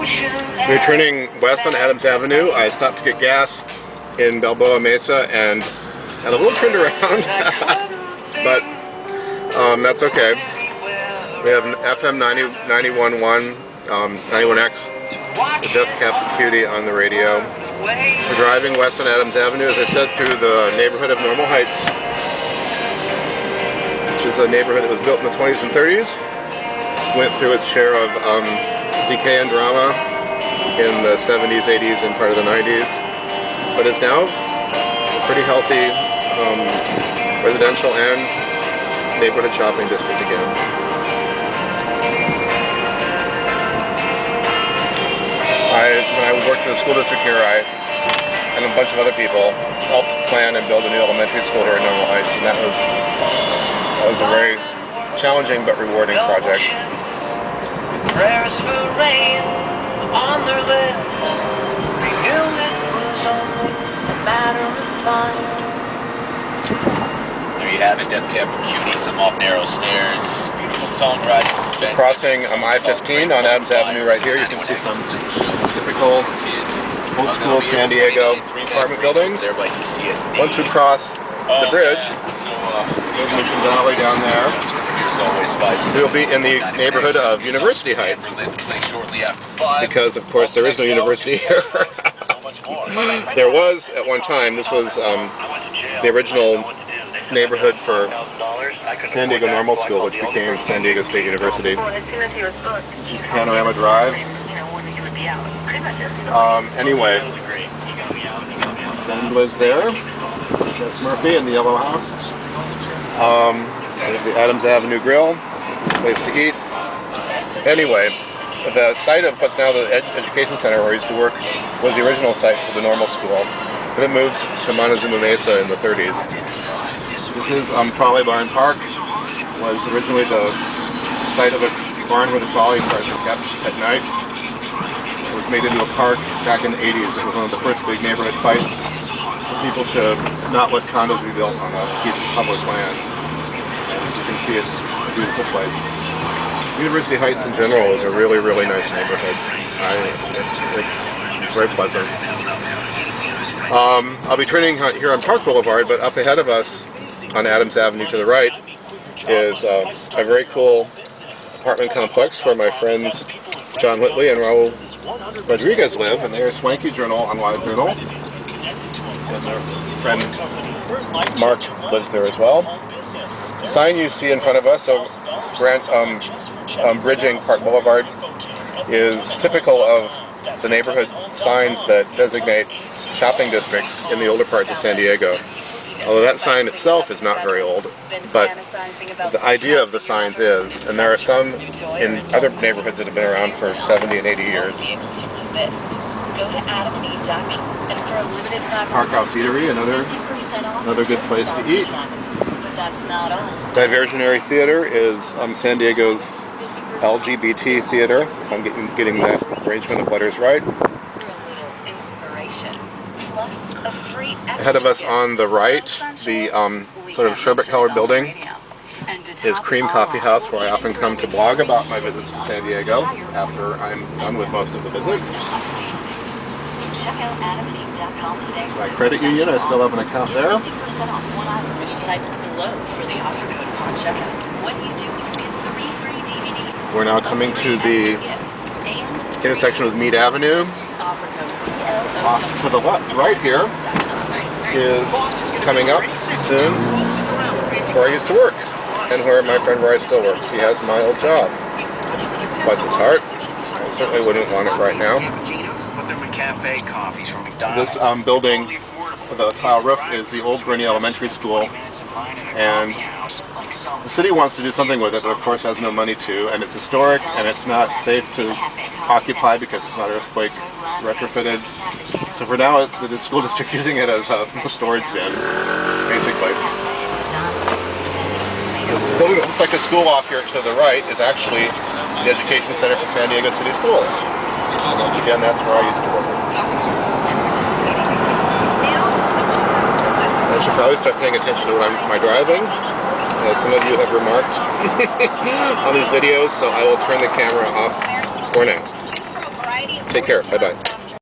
We're turning west on Adams Avenue. I stopped to get gas in Balboa Mesa and a little turned around, but that's okay. We have an FM 91.1, 91X, the Death Cab for Cutie on the radio. We're driving west on Adams Avenue, as I said, through the neighborhood of Normal Heights, which is a neighborhood that was built in the 20s and 30s. Went through its share of decay and drama in the 70s, 80s, and part of the 90s, but is now a pretty healthy residential and neighborhood shopping district again. When I worked for the school district here, I and a bunch of other people helped plan and build a new elementary school here in Normal Heights, and that was a very challenging but rewarding project. Prayers for rain on their lips, they knew it was only a matter of time. There you have it, Death Cab for Cutie, some off narrow stairs, beautiful songwriting. Crossing I-15 on Adams Avenue right here, you can see some typical old school San Diego apartment buildings. Once we cross the bridge, there's Mission Valley down there. We'll be in the neighborhood of University Heights, because of course there is no university here. There was at one time. This was the original neighborhood for San Diego Normal School, which became San Diego State University. This is Panorama Drive. Anyway, my friend lives there, Miss Murphy, in the Yellow House. There's the Adams Avenue Grill, place to eat. Anyway, the site of what's now the Education Center where I used to work was the original site for the normal school, but it moved to Montezuma Mesa in the 30s. This is Trolley Barn Park. Was originally the site of a barn where the trolley cars were kept at night. It was made into a park back in the 80s. It was one of the first big neighborhood fights for people to not let condos be built on a piece of public land. As you can see, it's a beautiful place. University Heights in general is a really, really nice neighborhood. It's very pleasant. I'll be turning here on Park Boulevard, but up ahead of us on Adams Avenue to the right is a very cool apartment complex where my friends John Whitley and Raul Rodriguez live, and they're Swanky Journal on Live Journal. And their friend Mark lives there as well. The sign you see in front of us, so bridging Park Boulevard, is typical of the neighborhood signs that designate shopping districts in the older parts of San Diego. Although that sign itself is not very old, but the idea of the signs is, and there are some in other neighborhoods that have been around for 70 and 80 years. Park House Eatery, another good place to eat. Diversionary Theater is San Diego's LGBT theater, if I'm getting that arrangement of letters right. Ahead of us on the right, the sort of sherbet-colored building is Cream Coffee House, where I often come to blog about my visits to San Diego after I'm done with most of the visit. It's my credit union. I still have an account there. We're now coming to the intersection with Meade Avenue. Off to the left, right here, is coming up soon where I used to work, and where my friend Roy still works. He has my old job. Bless his heart. I certainly wouldn't want it right now. This building, the tile roof, is the old Gurney Elementary School, and the city wants to do something with it, but of course has no money to, and it's historic, and it's not safe to occupy because it's not earthquake retrofitted. So for now, the school district's using it as a storage bin, basically. This building that looks like a school off here to the right is actually the Education Center for San Diego City Schools. And once again, that's where I used to work. I should probably start paying attention to my driving, as some of you have remarked on these videos, so I will turn the camera off for now. Take care. Bye-bye.